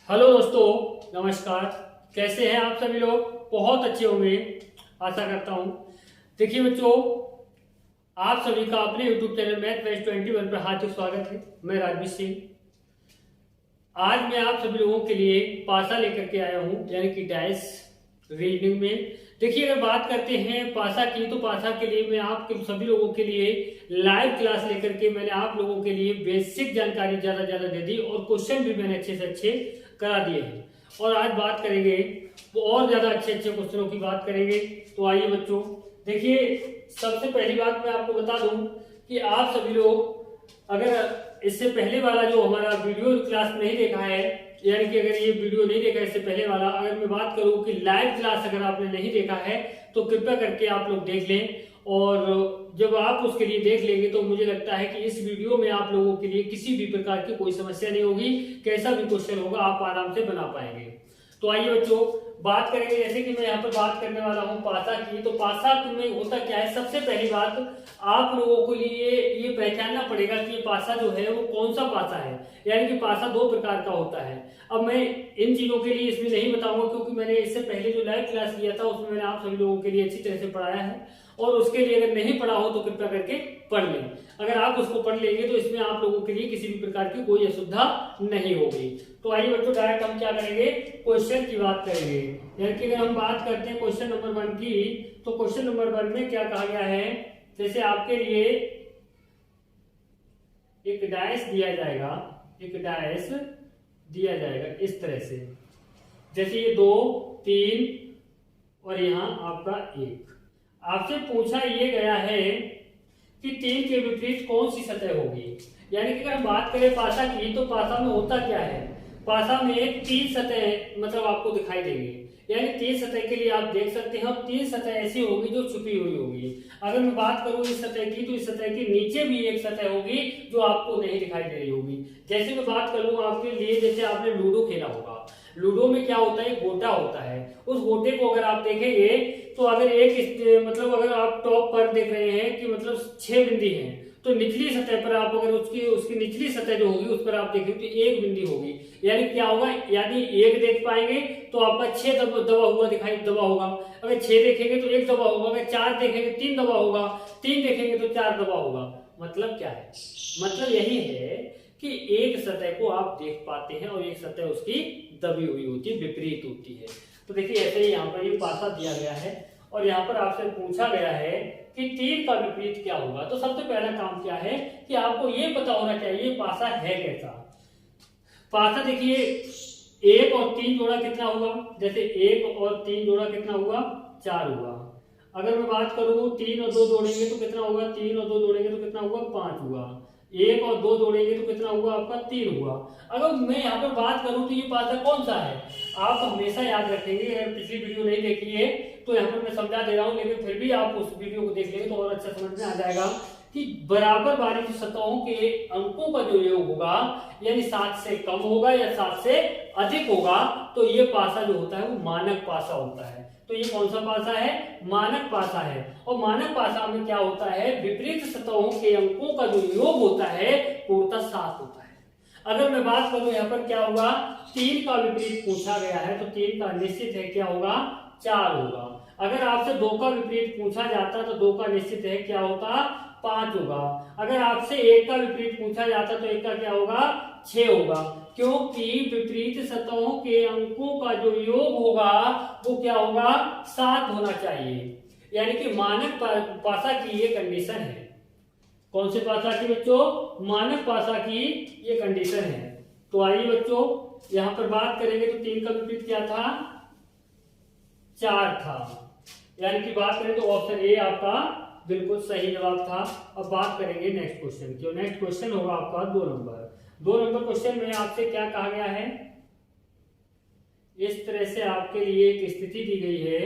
Hello दोस्तों, नमस्कार। कैसे हैं आप सभी लोग? बहुत अच्छे होंगे, आशा करता हूं। देखिए बच्चों, आप सभी का अपने YouTube चैनल मैथ बेस्ट 21 पर हार्दिक स्वागत है। मैं राजवीर सिंह। आज मैं आप सभी लोगों के लिए पासा लेकर के आया हूं, यानी कि डैश रीडिंग में। देखिए, अगर बात करते हैं पासा की, तो पासा के लिए मैं आप सभी लोगों के लिए लाइव क्लास लेकर के मैंने आप लोगों के लिए बेसिक जानकारी ज्यादा दे दी और क्वेश्चन भी मैंने अच्छे से अच्छे करा दिए हैं। और आज बात करेंगे वो और ज्यादा अच्छे क्वेश्चनों की बात करेंगे। तो आइए बच्चों, देखिए, सबसे पहली बात मैं आपको बता दूं कि आप सभी लोग अगर इससे पहले वाला जो हमारा वीडियो क्लास नहीं देखा है, यानी कि अगर ये वीडियो नहीं देखा इससे पहले वाला, अगर मैं बात करूं कि लाइव क्लास अगर आपने नहीं देखा है तो कृपया करके आप लोग देख लें। और जब आप उसके लिए देख लेंगे तो मुझे लगता है कि इस वीडियो में आप लोगों के लिए किसी भी प्रकार की कोई समस्या नहीं होगी। कैसा भी क्वेश्चन होगा आप आराम से बना पाएंगे। तो आइए बच्चों, बात करेंगे। जैसे कि मैं यहाँ पर बात करने वाला हूँ पासा की। तो पासा में होता क्या है, सबसे पहली बात आप लोगों के लिए ये पहचानना पड़ेगा कि ये पासा जो है वो कौन सा पासा है। यानी कि पासा दो प्रकार का होता है। अब मैं इन चीजों के लिए इसमें नहीं बताऊंगा, क्योंकि मैंने इससे पहले जो लाइव क्लास लिया था उसमें मैंने आप सभी लोगों के लिए अच्छी तरह से पढ़ाया है। और उसके लिए अगर नहीं पढ़ा हो तो कृपया करके पढ़ लें। अगर आप उसको पढ़ लेंगे तो इसमें आप लोगों के लिए किसी भी प्रकार की कोई असुविधा नहीं होगी। तो आइए बच्चों, डायरेक्ट हम क्या करेंगे, क्वेश्चन की बात करेंगे। यानी कि अगर हम बात करते हैं क्वेश्चन नंबर 1 की, तो क्वेश्चन नंबर 1 में क्या कहा गया है, जैसे आपके लिए एक डायस दिया जाएगा, एक डायस दिया जाएगा इस तरह से। जैसे ये 2, 3 और यहां आपका 1। आपसे पूछा ये गया है कि 3 के विपरीत कौन सी सतह होगी। यानी कि अगर हम बात करें पासा की, तो पासा में होता क्या है, पासा में 3 सतह मतलब आपको दिखाई देंगी। यानी 3 सतह के लिए आप देख सकते हैं, और 3 सतह ऐसी होगी जो छुपी हुई होगी। अगर मैं बात करूं इस सतह की, तो इस सतह के नीचे भी एक सतह होगी जो आपको नहीं दिखाई दे रही होगी। जैसे मैं बात करूं आपके लिए, जैसे आपने लूडो खेला होगा। लूडो में क्या होता है, गोटा होता है। उस गोटे को अगर आप देखेंगे तो अगर मतलब अगर आप टॉप पर देख रहे हैं कि मतलब 6 बिंदी हैं, तो निचली सतह पर आप अगर उसकी निचली सतह जो होगी उस पर आप देखेंगे तो 1 बिंदी होगी। यानी क्या होगा, यदि 1 देख पाएंगे तो आपका 6 दबा हुआ दबा होगा। अगर 6 देखेंगे तो 1 दबा होगा। अगर 4 देखेंगे 3 दबा होगा। 3 देखेंगे तो 4 दबा होगा। मतलब क्या है, मतलब यही है कि एक सतह को आप देख पाते हैं और एक सतह उसकी दबी हुई होती है, विपरीत होती है। तो देखिए, ऐसे ही यहाँ पर ये पासा दिया गया है और यहाँ पर आपसे पूछा गया है कि 3 का विपरीत क्या होगा। तो सबसे पहला काम क्या है कि आपको ये पता होना चाहिए पासा है कैसा। पासा देखिए, 1 और 3 जोड़ा कितना हुआ, जैसे 1 और 3 जोड़ा कितना हुआ, 4 हुआ। अगर मैं बात करूं 3 और 2 जोड़ेंगे तो कितना होगा, 3 और 2 जोड़ेंगे तो कितना हुआ, 5 हुआ। 1 और 2 जोड़ेंगे तो कितना हुआ आपका, 3 हुआ। अगर मैं यहाँ पर बात करूं तो ये पासा कौन सा है, आप हमेशा याद रखेंगे। अगर पिछली वीडियो नहीं देखी है तो यहाँ पर मैं समझा दे रहा हूँ, लेकिन फिर भी आप उस वीडियो को देख लेंगे तो और अच्छा समझ में आ जाएगा कि बराबर वाली सतहों के अंकों का जो योग होगा, यानी 7 से कम होगा या 7 से अधिक होगा, तो ये पासा जो होता है वो मानक पासा होता है। तो ये कौन सा पासा है, मानक पासा है। और मानक पासा में क्या होता है, विपरीत सतहों के अंकों का जो योग होता है पूर्णतः 7 होता है। अगर मैं बात करूं यहाँ पर क्या होगा, 3 का विपरीत पूछा गया है तो 3 का निश्चित है क्या होगा, 4 होगा। अगर आपसे 2 का विपरीत पूछा जाता तो 2 का निश्चित है क्या होता, 5 होगा। अगर आपसे 1 का विपरीत पूछा जाता तो 1 का क्या होगा, 6 होगा। क्योंकि विपरीत सतहों के अंकों का जो योग होगा वो क्या होगा, 7 होना चाहिए। यानी कि मानक पासा की ये कंडीशन है। कौन से पासा की बच्चों, मानक पासा की ये कंडीशन है। तो आइए बच्चों, यहां पर बात करेंगे तो 3 का विपरीत क्या था, 4 था। यानी कि बात करें तो ऑप्शन ए आपका बिल्कुल सही जवाब था। अब बात करेंगे नेक्स्ट क्वेश्चन की। नेक्स्ट क्वेश्चन होगा आपका 2 नंबर क्वेश्चन में आपसे क्या कहा गया है, इस तरह से आपके लिए एक स्थिति दी गई है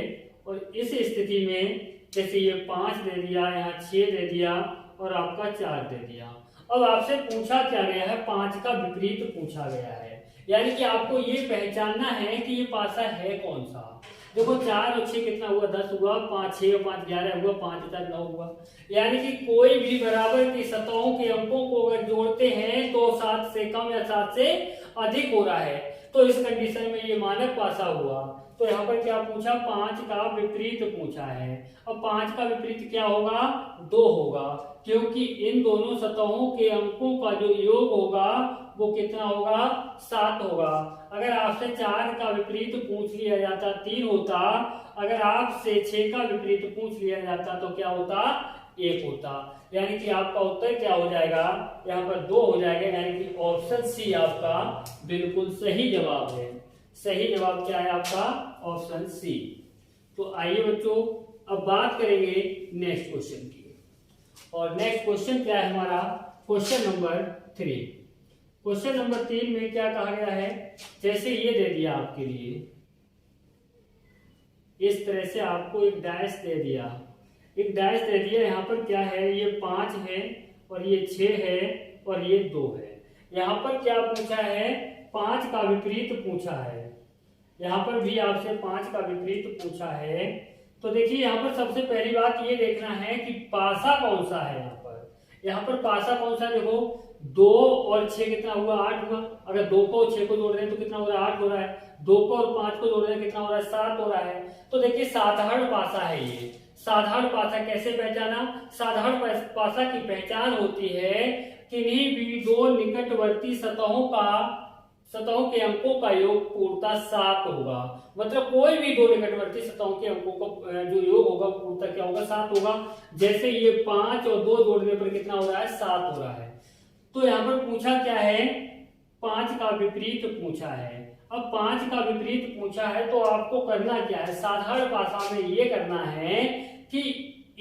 और इस स्थिति में जैसे ये 5 दे दिया, यहाँ 6 दे दिया और आपका 4 दे दिया। अब आपसे पूछा क्या गया है, 5 का विपरीत पूछा गया है। यानी कि आपको ये पहचानना है कि ये पासा है कौन सा। देखो 4 और 6 कितना हुआ, 10 हुआ। 5 6 और 5 11 हुआ। 5 4 9 हुआ। यानी कि कोई भी बराबर की सतहों के अंकों को अगर जोड़ते हैं तो 7 से कम या 7 से अधिक हो रहा है। तो इस कंडीशन में ये मानक पासा हुआ। तो यहाँ पर क्या पूछा, 5 का विपरीत पूछा है। अब 5 का विपरीत क्या होगा, 2 होगा, क्योंकि इन दोनों सतहों के अंकों का जो योग होगा वो कितना होगा, 7 होगा। अगर आपसे 4 का विपरीत पूछ लिया जाता 3 होता, अगर आपसे 6 का विपरीत पूछ लिया जाता तो क्या होता, 1 होता। यानी कि आपका उत्तर क्या हो जाएगा, यहाँ पर 2 हो जाएगा। यानी कि ऑप्शन सी आपका बिल्कुल सही जवाब है। सही जवाब क्या है आपका, ऑप्शन सी। तो आइए बच्चों अब बात करेंगे नेक्स्ट क्वेश्चन की। और नेक्स्ट क्वेश्चन क्या है हमारा, क्वेश्चन नंबर 3। क्वेश्चन नंबर 3 में क्या कहा गया है, जैसे ये दे दिया आपके लिए, इस तरह से आपको एक डैश दे दिया, एक डैश दे दिया। यहाँ पर क्या है, ये 5 है और ये 6 है और ये 2 है। यहाँ पर क्या पूछा है, 5 का विपरीत पूछा है। यहाँ पर भी आपसे 5 का विपरीत पूछा है। तो देखिए यहाँ पर सबसे पहली बात ये देखना है कि पासा कौन सा है। यहाँ पर पासा कौन सा, देखो 2 और 6 कितना हुआ, 8 हुआ। अगर 2 को और 6 को जोड़ रहे हैं तो कितना हो रहा है, 8 हो रहा है। 2 को और 5 को जोड़ रहे हैं कितना हो रहा है, 7 हो रहा है। तो देखिए साधारण पासा है ये। साधारण पासा कैसे पहचाना, साधारण पासा की पहचान होती है किन्हीं भी 2 निकटवर्ती सतहों के अंकों का योग पूर्णतः 7 होगा। मतलब कोई भी 2 निकटवर्ती सतहों के अंकों का जो योग होगा पूर्णतः क्या होगा, 7 होगा। जैसे ये 5 और 2 जोड़ने पर कितना हो रहा है, 7 हो रहा है। तो यहाँ पर पूछा क्या है, 5 का विपरीत पूछा है। अब 5 का विपरीत पूछा है तो आपको करना क्या है, साधारण भाषा में ये करना है कि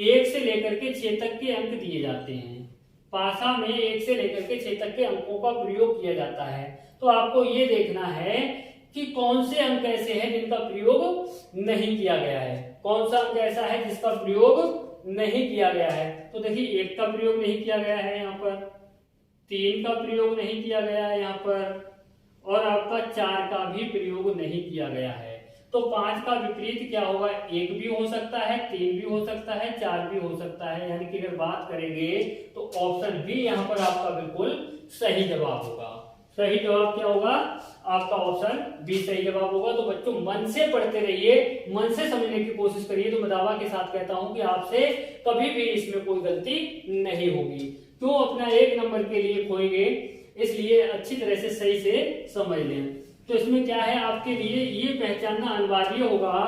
1 से लेकर के 6 तक के अंक दिए जाते हैं। पासा में 1 से लेकर के 6 तक के अंकों का प्रयोग किया जाता है। तो आपको ये देखना है कि कौन से अंक ऐसे हैं जिनका प्रयोग नहीं किया गया है, कौन सा अंक ऐसा है जिसका प्रयोग नहीं किया गया है। तो देखिए 1 का प्रयोग नहीं किया गया है यहाँ पर, 3 का प्रयोग नहीं किया गया है यहाँ पर, और आपका 4 का भी प्रयोग नहीं किया गया है। तो 5 का विपरीत क्या होगा, 1 भी हो सकता है, 3 भी हो सकता है, 4 भी हो सकता है। यानी कि अगर बात करेंगे तो ऑप्शन बी यहाँ पर आपका बिल्कुल सही जवाब होगा। सही जवाब क्या होगा, आपका ऑप्शन बी सही जवाब होगा। तो बच्चों मन से पढ़ते रहिए, मन से समझने की कोशिश करिए। तो मैं दावा के साथ कहता हूं कि आपसे कभी भी इसमें कोई गलती नहीं होगी। क्यों अपना 1 नंबर के लिए खोएंगे, इसलिए अच्छी तरह से सही से समझ लें। तो इसमें क्या है, आपके लिए ये पहचानना अनिवार्य होगा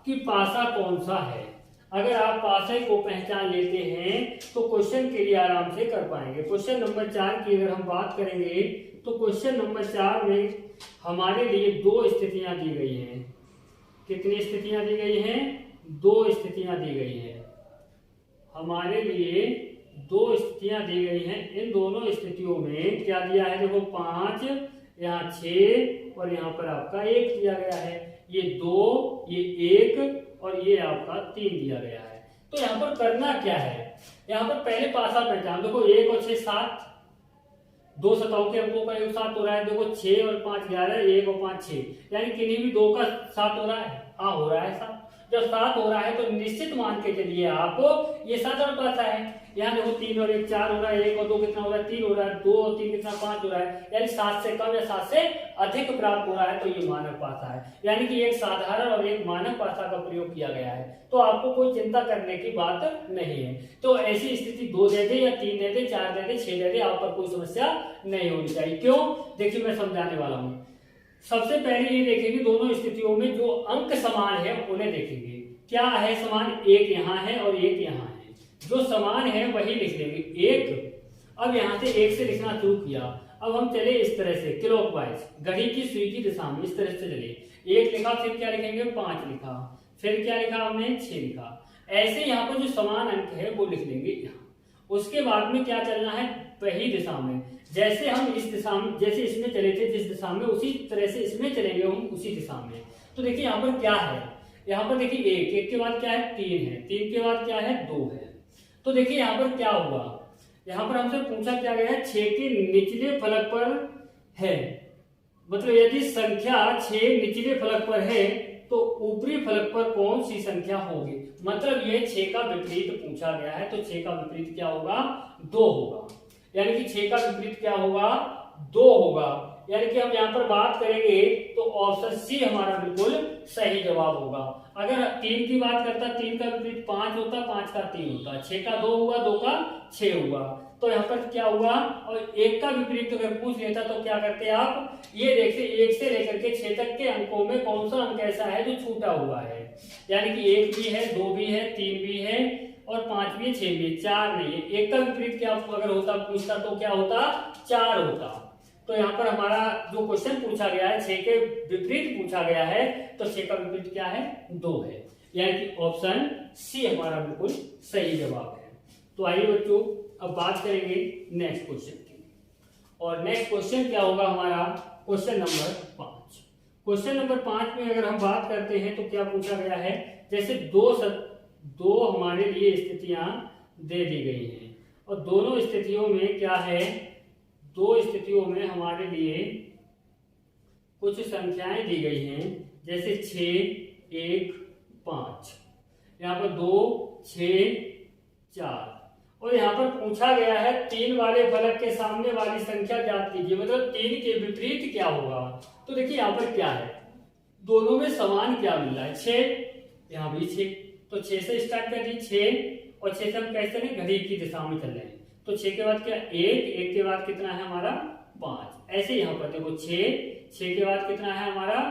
कि पासा कौन सा है। अगर आप पासे को पहचान लेते हैं तो क्वेश्चन के लिए आराम से कर पाएंगे। क्वेश्चन नंबर 4 की अगर हम बात करेंगे तो क्वेश्चन नंबर 4 में हमारे लिए 2 स्थितियां दी गई हैं। कितनी स्थितियां दी गई हैं, 2 स्थितियां दी गई हैं। हमारे लिए 2 स्थितियां दी गई हैं। इन दोनों स्थितियों में क्या दिया है, देखो 5, यहाँ 6 और यहाँ पर आपका 1 दिया गया है। ये 2, ये 1 और ये आपका 3 दिया गया है। तो यहाँ पर करना क्या है, यहाँ पर पहले पासा पहचान। देखो 1 और 6 7, 2 सतहों के अंकों का योग 7 हो रहा है। देखो 6 और 5 11, 1 और 5 6, यानी किन्हीं भी 2 का 7 हो रहा है। हाँ हो रहा है 7। जब 7 हो रहा है तो निश्चित मान के चलिए आप ये साधारण पासा है। यहाँ देखो 3 और 1 4 हो रहा है, 1 और 2 कितना हो रहा है, 3 हो रहा है, 2 और 3 कितना 5 हो रहा है, यानी 7 से कम या 7 से अधिक प्राप्त हो रहा है। तो ये मानक पासा है। यानी कि एक साधारण और एक मानक पासा का प्रयोग किया गया है। तो आपको कोई चिंता करने की बात नहीं है। तो ऐसी स्थिति 2 दे दे या 3 दे दे, 4 दे दे, 6 दे दे, आप पर कोई समस्या नहीं होनी चाहिए। क्यों, देखिए मैं समझाने वाला हूं। सबसे पहले ये देखेंगे दोनों स्थितियों में जो अंक समान है उन्हें देखेंगे। क्या है समान, 1 यहाँ है और 1 यहाँ है। जो समान है वही लिख लेंगे 1। अब यहाँ से 1 से लिखना शुरू किया। अब हम चले इस तरह से क्लॉकवाइज, घड़ी की सुई की दिशा में इस तरह से चले। 1 लिखा, फिर क्या लिखेंगे 5 लिखा, फिर क्या लिखा हमने 6 लिखा। ऐसे यहाँ पर जो समान अंक है वो लिख लेंगे यहाँ। उसके बाद में क्या चलना है, वही दिशा में। जैसे हम इस दिशा में, जैसे इसमें चले थे जिस दिशा में, उसी तरह से इसमें चलेंगे हम उसी दिशा में। तो देखिए यहाँ पर क्या है, यहाँ पर देखिए 1 के बाद क्या है 3 है, 3 के बाद क्या है 2 है। तो देखिए यहाँ पर क्या हुआ, यहाँ पर हमसे पूछा क्या गया है, 6 के निचले फलक पर है। मतलब यदि संख्या 6 निचले फलक पर है तो ऊपरी फलक पर कौन सी संख्या होगी। मतलब ये 6 का विपरीत पूछा गया है। तो 6 का विपरीत क्या होगा, 2 होगा। यानी कि 6 का विपरीत क्या होगा, 2 होगा। यानी कि हम यहाँ पर बात करेंगे तो ऑप्शन सी हमारा बिल्कुल सही जवाब होगा। अगर 3 की बात करता, 3 का विपरीत 5 होता, 5 का 3 होता, 6 का 2 हुआ, 2 का 6 हुआ, तो यहाँ पर क्या हुआ, और 1 का विपरीत अगर पूछ लेता तो क्या करते आप, ये देखते 1 से लेकर के 6 तक के अंकों में कौन सा अंक ऐसा है जो छूटा हुआ है, यानी कि 1 भी है, 2 भी है, 3 भी है और 5 भी है, 6 भी है, 4 नहीं है। 1 का विपरीत क्या अगर होता पूछता तो क्या होता, 4 होता। तो यहाँ पर हमारा जो क्वेश्चन पूछा गया है 6 के विपरीत पूछा गया है, तो 6 का विपरीत क्या है, 2 है, यानी कि ऑप्शन सी हमारा बिल्कुल सही जवाब है। तो आइए बच्चों अब बात करेंगे नेक्स्ट क्वेश्चन की, और नेक्स्ट क्वेश्चन क्या होगा हमारा, क्वेश्चन नंबर 5। क्वेश्चन नंबर 5 में अगर हम बात करते हैं तो क्या पूछा गया है, जैसे दो हमारे लिए स्थितियां दे दी गई हैं और दोनों स्थितियों में क्या है, दो स्थितियों में हमारे लिए कुछ संख्याएं दी गई हैं, जैसे 6, 1, 5, यहाँ पर 2, 6, 4, और यहाँ पर पूछा गया है 3 वाले फलक के सामने वाली संख्या ज्ञात कीजिए, मतलब 3 के विपरीत क्या होगा। तो देखिए यहाँ पर क्या है, दोनों में समान क्या मिल रहा है, 6, यहाँ भी 6, तो 6 से स्टार्ट कर दी, 6 और 6 से हम कैसे चले, घड़ी की दिशा में चल रहे हैं, तो 6 के बाद क्या 1 के बाद कितना है हमारा 5, ऐसे यहाँ पर देखो 6 के बाद कितना है हमारा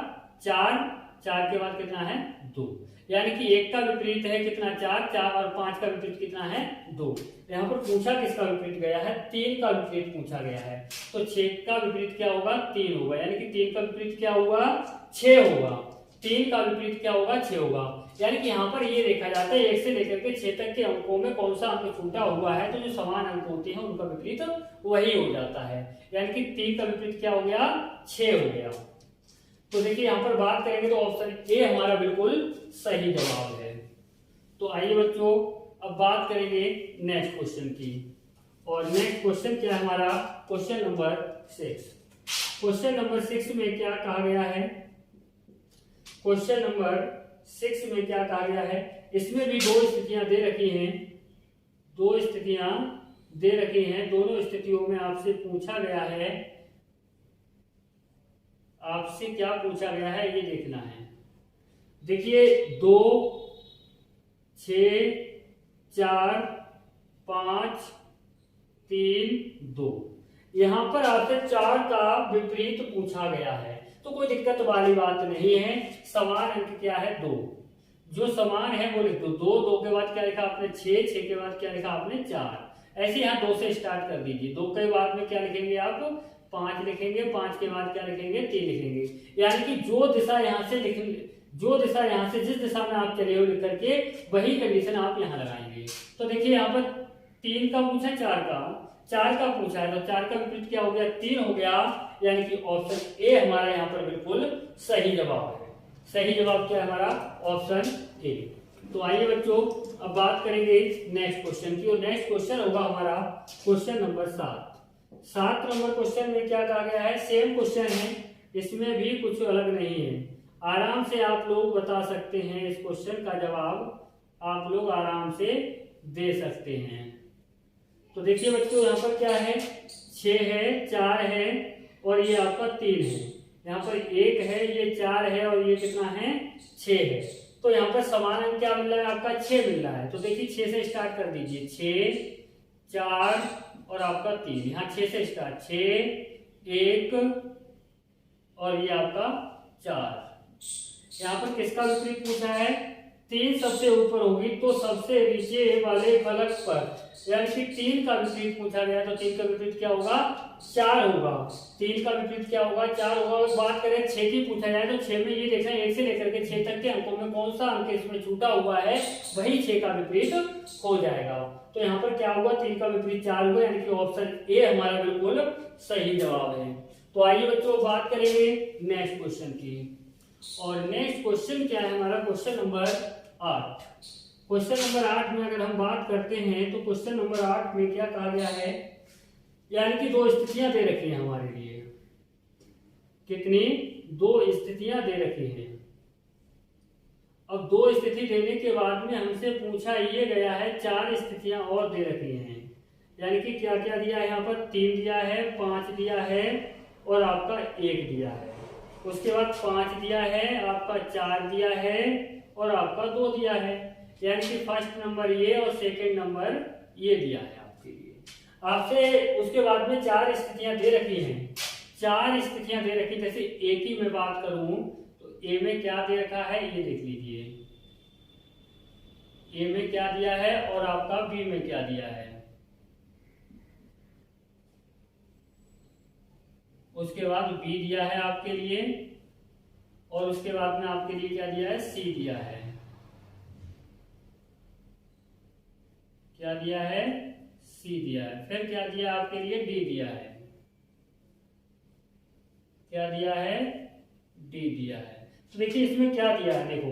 4 के बाद कितना है 2, यानी कि 1 का विपरीत है कितना 4 और 5 का विपरीत कितना है 2। यहाँ पर पूछा किसका विपरीत गया है, 3 का विपरीत पूछा गया है, तो 6 का विपरीत क्या होगा, 3 होगा, यानी कि 3 का विपरीत क्या होगा, 6 होगा, 3 का विपरीत क्या होगा, 6 होगा। यानी कि यहाँ पर ये देखा जाता है 1 से लेकर के 6 तक के अंकों में कौन सा अंक छूटा हुआ है, तो जो समान अंक होते हैं उनका विपरीत वही हो जाता है, यानी कि 3 का विपरीत क्या हो गया, 6 हो गया। तो देखिए यहाँ पर बात करेंगे तो ऑप्शन ए हमारा बिल्कुल सही जवाब है। तो आइए बच्चों अब बात करेंगे नेक्स्ट क्वेश्चन की, और नेक्स्ट क्वेश्चन क्या है हमारा, क्वेश्चन नंबर 6। क्वेश्चन नंबर 6 में क्या कहा गया है, क्वेश्चन नंबर 6 में क्या कहा गया है, इसमें भी दो स्थितियां दे रखी हैं, दो स्थितियां दे रखी हैं, दोनों स्थितियों में आपसे पूछा गया है, आपसे क्या पूछा गया है ये देखना है। देखिए 2, 6, 4, 5, 3, 2, यहां पर आपसे 4 का विपरीत पूछा गया है, तो कोई दिक्कत वाली बात नहीं है, समान अंक क्या है 2, जो समान है वो लिख दो, 2 के बाद क्या लिखा आपने 6 के बाद क्या लिखा आपने 4, ऐसे यहाँ 2 से स्टार्ट कर दीजिए, 2 के बाद में क्या लिखेंगे आप 5 लिखेंगे, 5 के बाद क्या लिखेंगे 3 लिखेंगे, यानी कि जो दिशा यहाँ से जिस दिशा में आप चले हो लिख करके वही कंडीशन आप यहाँ लगाएंगे। तो देखिए यहाँ पर 3 का पूछा है, 4 का पूछा है, तो 4 का विपरीत क्या हो गया 3 हो गया, यानी कि ऑप्शन ए हमारा यहाँ पर बिल्कुल सही जवाब है। सही जवाब क्या है हमारा, ऑप्शन ए। तो आइए बच्चों अब बात करेंगे नेक्स्ट क्वेश्चन की, और नेक्स्ट क्वेश्चन होगा हमारा क्वेश्चन नंबर 7 नंबर क्वेश्चन में क्या कहा गया है, सेम क्वेश्चन है, इसमें भी कुछ अलग नहीं है, आराम से आप लोग बता सकते हैं, इस क्वेश्चन का जवाब आप लोग आराम से दे सकते हैं। तो देखिए बच्चों यहाँ पर क्या है, 6 है, 4 है और ये आपका 3 है, यहाँ पर 1 है, ये 4 है और ये कितना है 6 है, तो यहाँ पर समान अंक क्या मिल रहा है आपका 6 मिल रहा है। तो देखिए 6 से स्टार्ट कर दीजिए, 6, 4 और आपका 3, यहाँ 6 से स्टार्ट, 6, 1 और ये आपका 4। यहाँ पर किसका विपरीत पूछा है, 3 सबसे ऊपर होगी तो सबसे नीचे वाले फलक पर, यानी कि 3 का विपरीत पूछा गया, तो 3 का विपरीत क्या होगा 4 होगा, 3 का विपरीत क्या होगा 4 होगा। और बात करें 6 की पूछा जाए तो 6 में ये देखना है 1 से लेकर के 6 तक के अंकों में कौन सा अंक इसमें छूटा हुआ है, वही 6 का विपरीत हो जाएगा। तो यहाँ पर क्या हुआ, 3 का विपरीत 4 हुआ, यानी कि ऑप्शन ए हमारा बिल्कुल सही जवाब है। तो आइए बच्चों बात करेंगे नेक्स्ट क्वेश्चन की, और नेक्स्ट क्वेश्चन क्या है हमारा, क्वेश्चन नंबर 8। क्वेश्चन नंबर 8 में अगर हम बात करते हैं तो क्वेश्चन नंबर 8 में क्या कहा गया है, यानी कि दो स्थितियां दे रखी हैं हमारे लिए, कितनी, 2 स्थितियां दे रखी हैं। अब 2 स्थिति देने के बाद में हमसे पूछा ये गया है 4 स्थितियां और दे रखी हैं, यानी कि क्या क्या दिया है यहाँ पर, 3 दिया है, 5 दिया है और आपका 1 दिया है। उसके बाद 5 दिया है, आपका 4 दिया है और आपका 2 दिया है। यानी कि फर्स्ट नंबर ये और सेकंड नंबर ये दिया है आपके लिए। आपसे उसके बाद में 4 स्थितियां दे रखी हैं। 4 स्थितियां दे रखी, जैसे ए की मैं बात करूं तो ए में क्या दे रखा है ये देख लीजिए। ए में क्या दिया है और आपका बी में क्या दिया है। उसके बाद बी दिया है आपके लिए और उसके बाद में आपके लिए क्या दिया है, सी दिया है। क्या दिया है, सी दिया है। फिर क्या दिया आपके लिए, डी दिया है। क्या दिया है, डी दिया है। तो देखिए इसमें क्या दिया है, देखो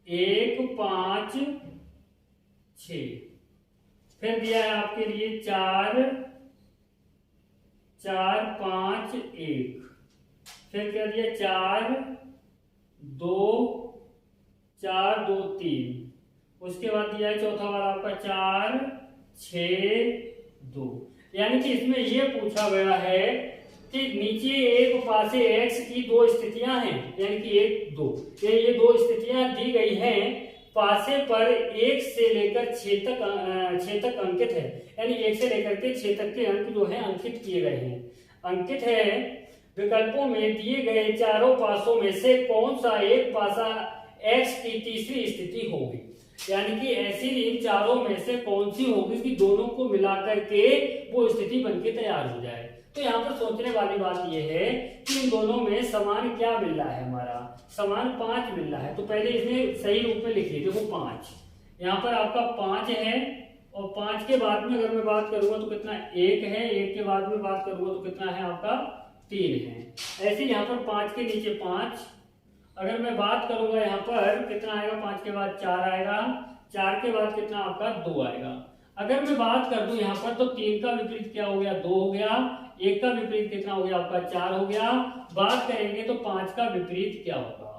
1 5 6। फिर दिया है आपके लिए 4 4 5 1। फिर क्या दिया 4 2 4 2 3। उसके बाद दिया है चौथा वाला आपका 4 6 2। यानी कि इसमें ये पूछा गया है कि नीचे एक पासे x की 2 स्थितियां हैं, यानी कि 1 2 ये 2 स्थितियां दी गई हैं। पासे पर 1 से लेकर 6 तक अंकित है, यानी 1 से लेकर के 6 तक के अंक जो है अंकित किए गए हैं। अंकित है विकल्पों में दिए गए चारों पासों में से कौन सा एक पासा x की तीसरी स्थिति होगी। यानी कि ऐसी इन चारों में से कौन सी होगी कि दोनों को मिलाकर के वो स्थिति बनके तैयार हो जाए। तो यहाँ पर सोचने वाली बात यह है कि इन दोनों में समान क्या मिल रहा है, हमारा समान 5 मिल रहा है। तो पहले इसमें सही रूप में लिखिए, देखो 5 यहाँ पर आपका 5 है और 5 के बाद में अगर मैं बात करूंगा तो कितना 1 है, 1 के बाद में बात करूंगा तो कितना है आपका 3 है। ऐसे यहाँ पर 5 के नीचे 5। अगर मैं बात करूंगा यहाँ पर कितना आएगा, 5 के बाद 4 आएगा, 4 के बाद कितना आपका 2 आएगा। अगर मैं बात कर दूं यहाँ पर तो 3 का विपरीत क्या हो गया, 2 हो गया। 1 का विपरीत कितना हो गया आपका 4 हो गया। बात करेंगे तो 5 का विपरीत क्या होगा।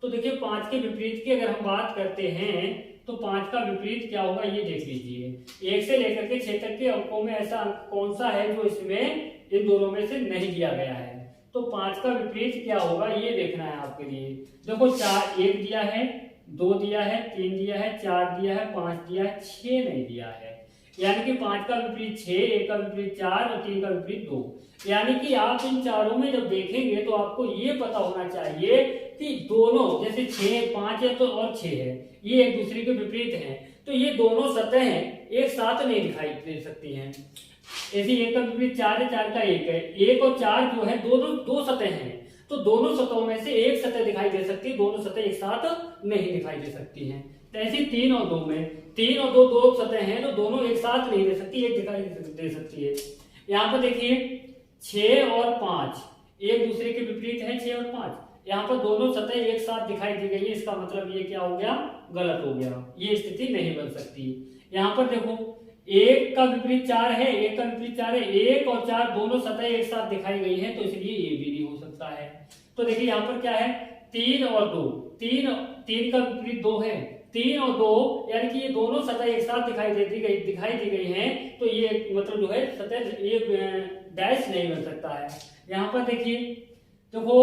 तो देखिए 5 के विपरीत की अगर हम बात करते हैं तो 5 का विपरीत क्या होगा ये देख लीजिए। 1 से लेकर के 6 तक के अंकों में ऐसा अंक कौन सा है जो इसमें इन दोनों में से नहीं दिया गया है। तो 5 का विपरीत क्या होगा ये देखना है आपके लिए। देखो 4 1 दिया है, 2 दिया है, 3 दिया है, 4 दिया है, 5 दिया है, 6 नहीं दिया है। यानी कि 5 का विपरीत 6, 1 का विपरीत 4 और 3 का विपरीत 2। यानी कि आप इन चारों में जब देखेंगे तो आपको ये पता होना चाहिए कि दोनों जैसे 6 5 है तो और 6 है, ये एक दूसरे के विपरीत हैं। तो ये दोनों सतहें एक साथ नहीं दिखाई दे सकती हैं। ऐसे 1 का विपरीत 4 है, 4 का 1 है, 1 और 4 जो है दोनों 2 सतह हैं। तो दोनों सतहों में से एक सतह दिखाई दे सकती है, दोनों सतह एक साथ नहीं दिखाई दे सकती हैं। तो ऐसे 3 और 2 में 3 और 2 दो सतह हैं तो दोनों एक साथ नहीं दे सकती, एक दिखाई दे सकती है। यहाँ पर देखिए 6 और 5 एक दूसरे के विपरीत है, 6 और 5। यहाँ पर दोनों सतह एक साथ दिखाई दी गई है, इसका मतलब ये क्या हो गया, गलत हो गया, ये स्थिति नहीं बन सकती। यहाँ पर देखो 1 का विपरीत 4 है, 1 का विपरीत 4 है, 1 और 4 दोनों सतह एक साथ दिखाई गई है तो इसलिए ये भी नहीं हो सकता है। तो देखिए यहाँ पर क्या है 3 और 2, 3 का विपरीत 2 है, 3 और 2 यानी कि ये दोनों सतह एक साथ दिखाई दी गई हैं। तो ये मतलब जो है सतह ये डैश नहीं बन सकता है। यहाँ पर देखिए देखो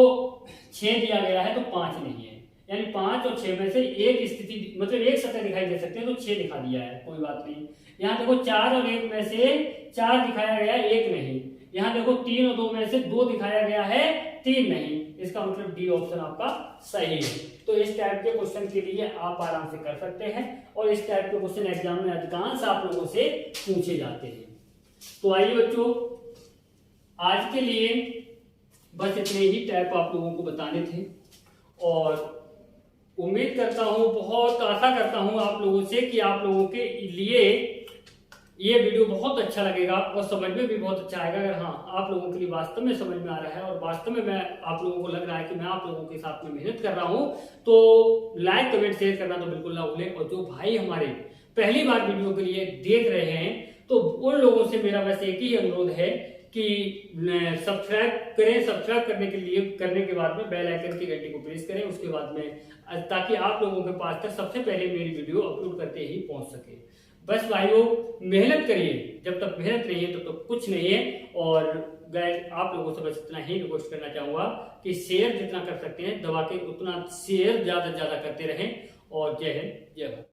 6 दिया गया है तो 5 नहीं है, यानी 5 और 6 में से एक स्थिति मतलब एक सतह दिखाई दे सकते हैं तो 6 दिखा दिया है, कोई बात नहीं। यहाँ देखो 4 और 1 में से 4 दिखाया गया है, 1 नहीं। यहाँ देखो 3 और 2 में से 2 दिखाया गया है, 3 नहीं। इसका मतलब डी ऑप्शन आपका सही है। तो इस टाइप के क्वेश्चन के लिए आप आराम से कर सकते हैं और इस टाइप के क्वेश्चन एग्जाम में अधिकांश आप लोगों से पूछे जाते हैं। तो आइए बच्चों, आज के लिए बस इतने ही टाइप आप लोगों को बताने थे और उम्मीद करता हूं, बहुत आशा करता हूं आप लोगों से कि आप लोगों के लिए ये वीडियो बहुत अच्छा लगेगा और समझ में भी बहुत अच्छा आएगा। अगर हाँ आप लोगों के लिए वास्तव में समझ में आ रहा है और वास्तव में मैं आप लोगों को लग रहा है कि मैं आप लोगों के साथ में मेहनत कर रहा हूं तो लाइक कमेंट शेयर करना तो बिल्कुल ना भूलें। और जो भाई हमारे पहली बार वीडियो के लिए देख रहे हैं तो उन लोगों से मेरा बस एक ही अनुरोध है कि सब्सक्राइब करें। सब्सक्राइब करने के बाद में बेल आइकन की घंटी को प्रेस करें, उसके बाद में ताकि आप लोगों के पास तक सबसे पहले मेरी वीडियो अपलोड करते ही पहुंच सके। बस भाइयों मेहनत करिए, जब तक मेहनत नहीं है तब तो कुछ नहीं है। और गाइस आप लोगों से बस इतना ही रिक्वेस्ट करना चाहूंगा कि शेयर जितना कर सकते हैं दबा के उतना शेयर ज्यादा से ज्यादा करते रहें। और जय हिंद जय भारत।